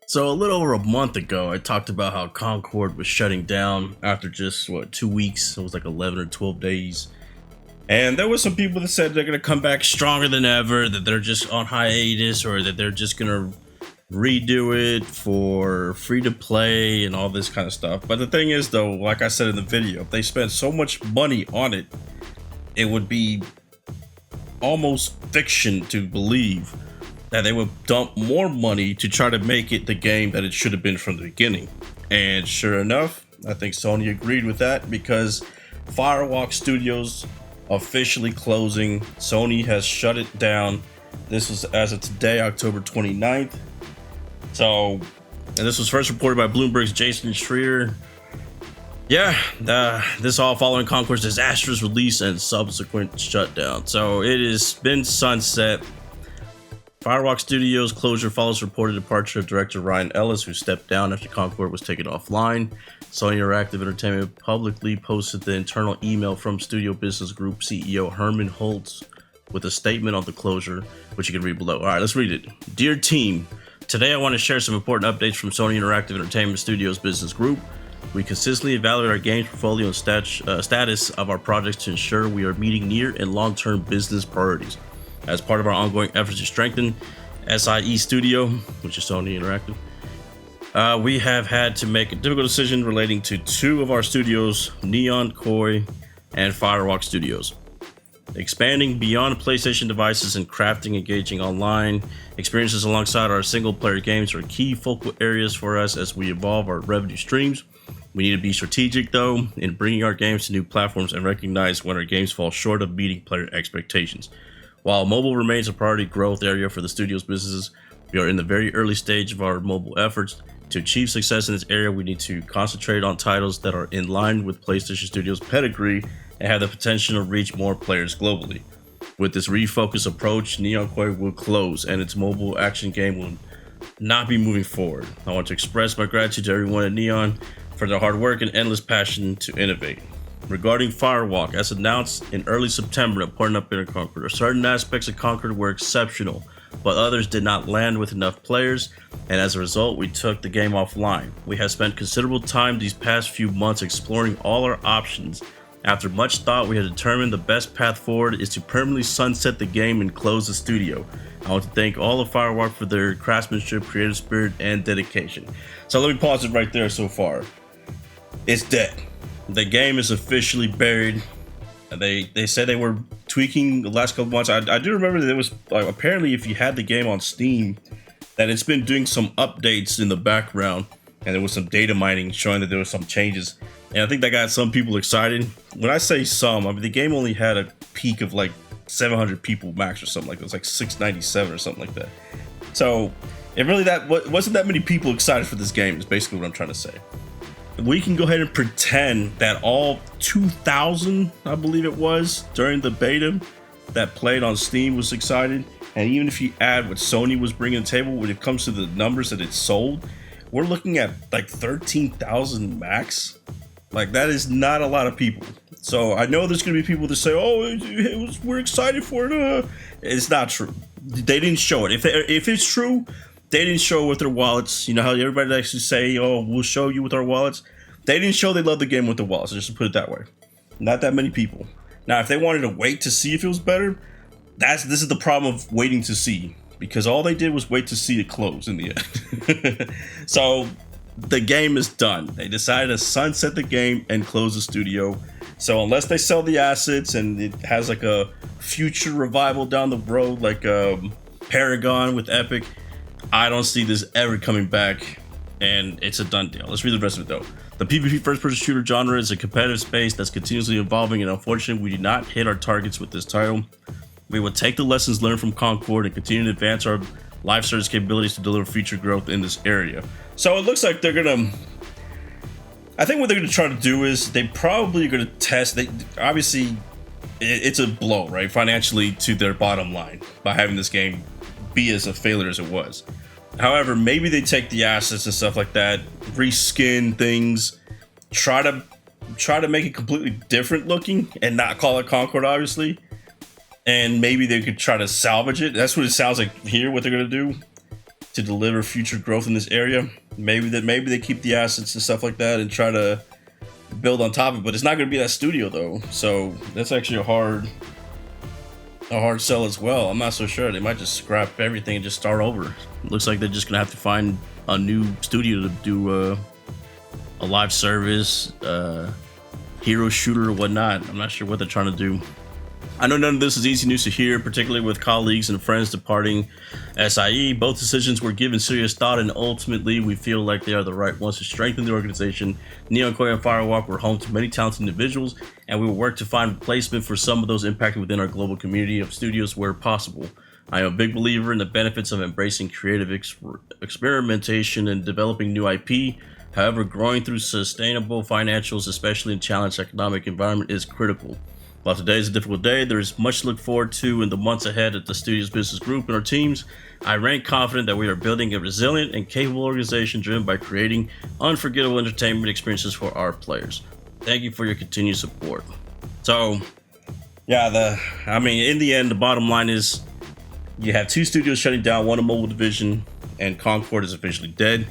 So a little over a month ago, I talked about how Concord was shutting down after just 2 weeks. It was like 11 or 12 days. And there was some people that said they're gonna come back stronger than ever, that they're just on hiatus, or that they're just gonna redo it for free to play and all this kind of stuff. But the thing is though, like I said in the video, if they spent so much money on it, it would be almost fiction to believe that they would dump more money to try to make it the game that it should have been from the beginning. And sure enough, I think Sony agreed with that, because Firewalk Studios officially closing. Sony has shut it down. This was as of today, October 29th. So, and this was first reported by Bloomberg's Jason Schreier. Yeah, this all following Concord's disastrous release and subsequent shutdown. So it has been sunset. Firewalk Studios closure follows reported departure of director Ryan Ellis, who stepped down after Concord was taken offline. Sony Interactive Entertainment publicly posted the internal email from Studio Business Group CEO Herman Holtz with a statement on the closure, which you can read below. All right, let's read it. Dear team, today I want to share some important updates from Sony Interactive Entertainment Studios Business Group. We consistently evaluate our games portfolio and status of our projects to ensure we are meeting near and long-term business priorities. As part of our ongoing efforts to strengthen SIE Studio, which is Sony Interactive, we have had to make a difficult decision relating to two of our studios, Neon Koi and Firewalk Studios. Expanding beyond PlayStation devices and crafting engaging online experiences alongside our single-player games are key focal areas for us as we evolve our revenue streams. We need to be strategic, though, in bringing our games to new platforms and recognize when our games fall short of meeting player expectations. While mobile remains a priority growth area for the studio's businesses, we are in the very early stage of our mobile efforts. To achieve success in this area, we need to concentrate on titles that are in line with PlayStation Studios' pedigree and have the potential to reach more players globally. With this refocused approach, Neon Koi will close and its mobile action game will not be moving forward. I want to express my gratitude to everyone at Neon for their hard work and endless passion to innovate. Regarding Firewalk, as announced in early September at Partner Up in Concord, certain aspects of Concord were exceptional, but others did not land with enough players, and as a result, we took the game offline. We have spent considerable time these past few months exploring all our options. After much thought, we have determined the best path forward is to permanently sunset the game and close the studio. I want to thank all of Firewalk for their craftsmanship, creative spirit, and dedication. So let me pause it right there so far. It's dead. The game is officially buried. They said they were tweaking the last couple months. I do remember that there was apparently, if you had the game on Steam, that it's been doing some updates in the background, and there was some data mining showing that there were some changes. And I think that got some people excited. When I say some, I mean the game only had a peak of like 700 people max or something like that. It was like 697 or something like that. So it really wasn't that many people excited for this game. Is basically what I'm trying to say. We can go ahead and pretend that all 2,000, I believe it was, during the beta that played on Steam was excited. And even if you add what Sony was bringing to the table when it comes to the numbers that it sold, we're looking at like 13,000 max. Like, that is not a lot of people. So I know there's going to be people that say, oh, we're excited for it. It's not true. They didn't show it. If it's true, they didn't show it with their wallets. You know how everybody likes to say, oh, we'll show you with our wallets? They didn't show they love the game with their wallets, just to put it that way. Not that many people. Now, if they wanted to wait to see if it was better, this is the problem of waiting to see. Because all they did was wait to see it close in the end. So the game is done. They decided to sunset the game and close the studio. So unless they sell the assets and it has like a future revival down the road, like Paragon with Epic, I don't see this ever coming back, and it's a done deal. Let's read the rest of it though. The PvP first-person shooter genre is a competitive space that's continuously evolving, and unfortunately, we did not hit our targets with this title. We will take the lessons learned from Concord and continue to advance our live service capabilities to deliver future growth in this area. So it looks like they're gonna. I think what they're gonna try to do is they probably are gonna test. Obviously, it's a blow, right, financially to their bottom line by having this game be as a failure as it was. However, maybe they take the assets and stuff like that, reskin things, try to make it completely different looking and not call it Concord, obviously. And maybe they could try to salvage it. That's what it sounds like here, what they're going to do. to deliver future growth in this area. Maybe they keep the assets and stuff like that and try to build on top of it, but it's not going to be that studio though. So that's actually a hard sell as well. I'm not so sure. They might just scrap everything and just start over. It looks like they're just gonna have to find a new studio to do a live service, hero shooter or whatnot. I'm not sure what they're trying to do. I know none of this is easy news to hear, particularly with colleagues and friends departing SIE. Both decisions were given serious thought, and ultimately we feel like they are the right ones to strengthen the organization. Concord and Firewalk were home to many talented individuals, and we will work to find replacement for some of those impacted within our global community of studios where possible. I am a big believer in the benefits of embracing creative experimentation and developing new IP. However, growing through sustainable financials, especially in challenged economic environment, is critical. While today is a difficult day, there is much to look forward to in the months ahead at the Studios Business Group and our teams. I remain confident that we are building a resilient and capable organization driven by creating unforgettable entertainment experiences for our players. Thank you for your continued support. So, yeah, in the end, the bottom line is you have two studios shutting down, one a mobile division, and Concord is officially dead.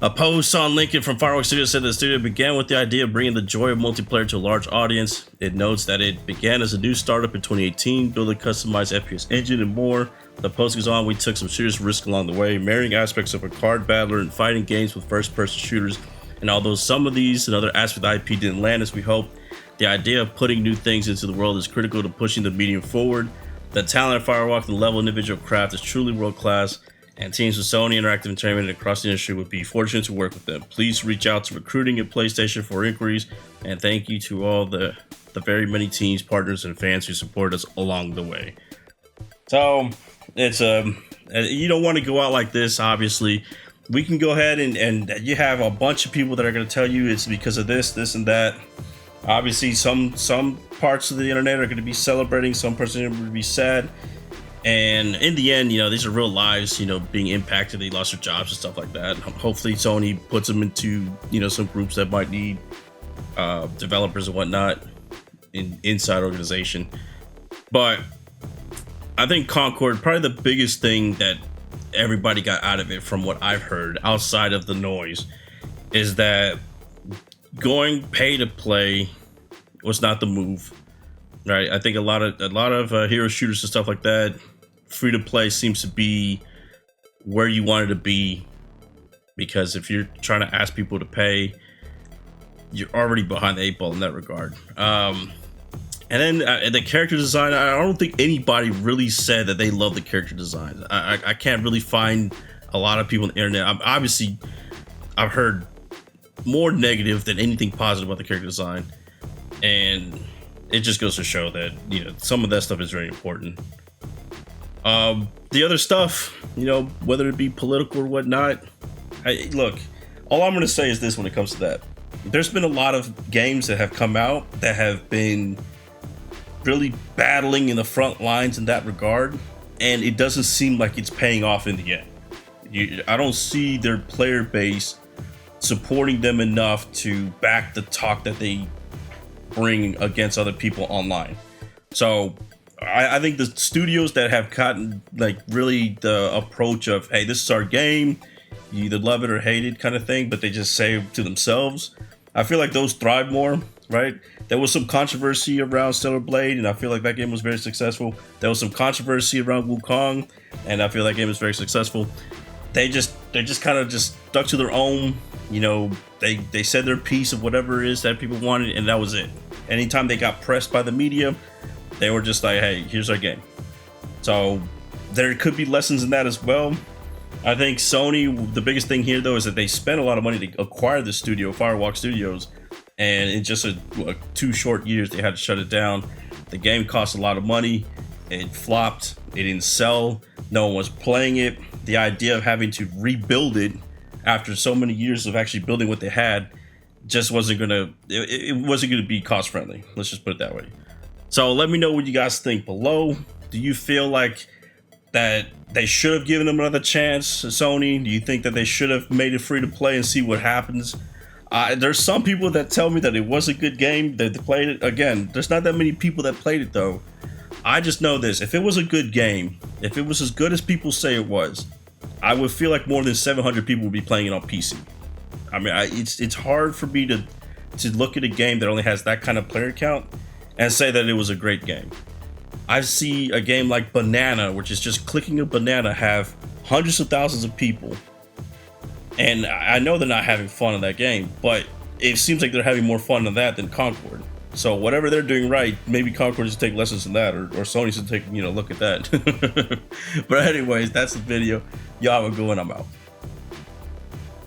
A post on LinkedIn from Firewalk Studios said the studio began with the idea of bringing the joy of multiplayer to a large audience. It notes that it began as a new startup in 2018, building a customized FPS engine and more. The post goes on, we took some serious risks along the way, marrying aspects of a card battler and fighting games with first-person shooters. And although some of these and other aspects of IP didn't land as we hoped, the idea of putting new things into the world is critical to pushing the medium forward. The talent of Firewalk and the level of individual craft is truly world-class, and teams with Sony Interactive Entertainment and across the industry would be fortunate to work with them. Please reach out to recruiting at PlayStation for inquiries, and thank you to all the very many teams, partners, and fans who support us along the way. So it's you don't want to go out like this. Obviously, we can go ahead and you have a bunch of people that are going to tell you it's because of this, and that. Obviously, some parts of the internet are going to be celebrating, some parts are going to be sad. And in the end, these are real lives, being impacted. They lost their jobs and stuff like that. Hopefully Sony puts them into, some groups that might need developers and whatnot inside organization. But I think Concord, probably the biggest thing that everybody got out of it from what I've heard outside of the noise is that going pay to play was not the move. Right, I think a lot of hero shooters and stuff like that, free to play seems to be where you want it to be, because if you're trying to ask people to pay, you're already behind the eight ball in that regard. And then the character design, I don't think anybody really said that they love the character design. I can't really find a lot of people on the internet. I've heard more negative than anything positive about the character design, and it just goes to show that, some of that stuff is very important. The other stuff, whether it be political or whatnot, look, all I'm going to say is this when it comes to that. There's been a lot of games that have come out that have been really battling in the front lines in that regard, and it doesn't seem like it's paying off in the end. I don't see their player base supporting them enough to back the talk that they bring against other people online. So I think the studios that have gotten really the approach of, hey, this is our game, you either love it or hate it kind of thing, but they just say to themselves, I feel like those thrive more, right? There was some controversy around Stellar Blade, and I feel like that game was very successful. There was some controversy around Wukong, and I feel that game was very successful. They just kind of just stuck to their own. They said their piece of whatever it is that people wanted, and that was it. Anytime they got pressed by the media, they were just like, hey, here's our game. So there could be lessons in that as well. I think Sony, the biggest thing here though is that they spent a lot of money to acquire the studio, Firewalk Studios, and in just 2 short years they had to shut it down. The game cost a lot of money, it flopped, it didn't sell, no one was playing it. The idea of having to rebuild it after so many years of actually building what they had just wasn't gonna be cost friendly. Let's just put it that way. So let me know what you guys think below. Do you feel like that they should have given them another chance, Sony? Do you think that they should have made it free to play and see what happens? There's some people that tell me that it was a good game, that they played it. Again, there's not that many people that played it though. I just know this: if it was a good game, if it was as good as people say it was, I would feel like more than 700 people would be playing it on PC. I mean, it's hard for me to look at a game that only has that kind of player count and say that it was a great game. I see a game like Banana, which is just clicking a banana, have hundreds of thousands of people. And I know they're not having fun in that game, but it seems like they're having more fun in that than Concord. So whatever they're doing right, maybe Concord should take lessons in that, or Sony should take, look at that. But anyways, that's the video. Y'all have a good one. I'm out.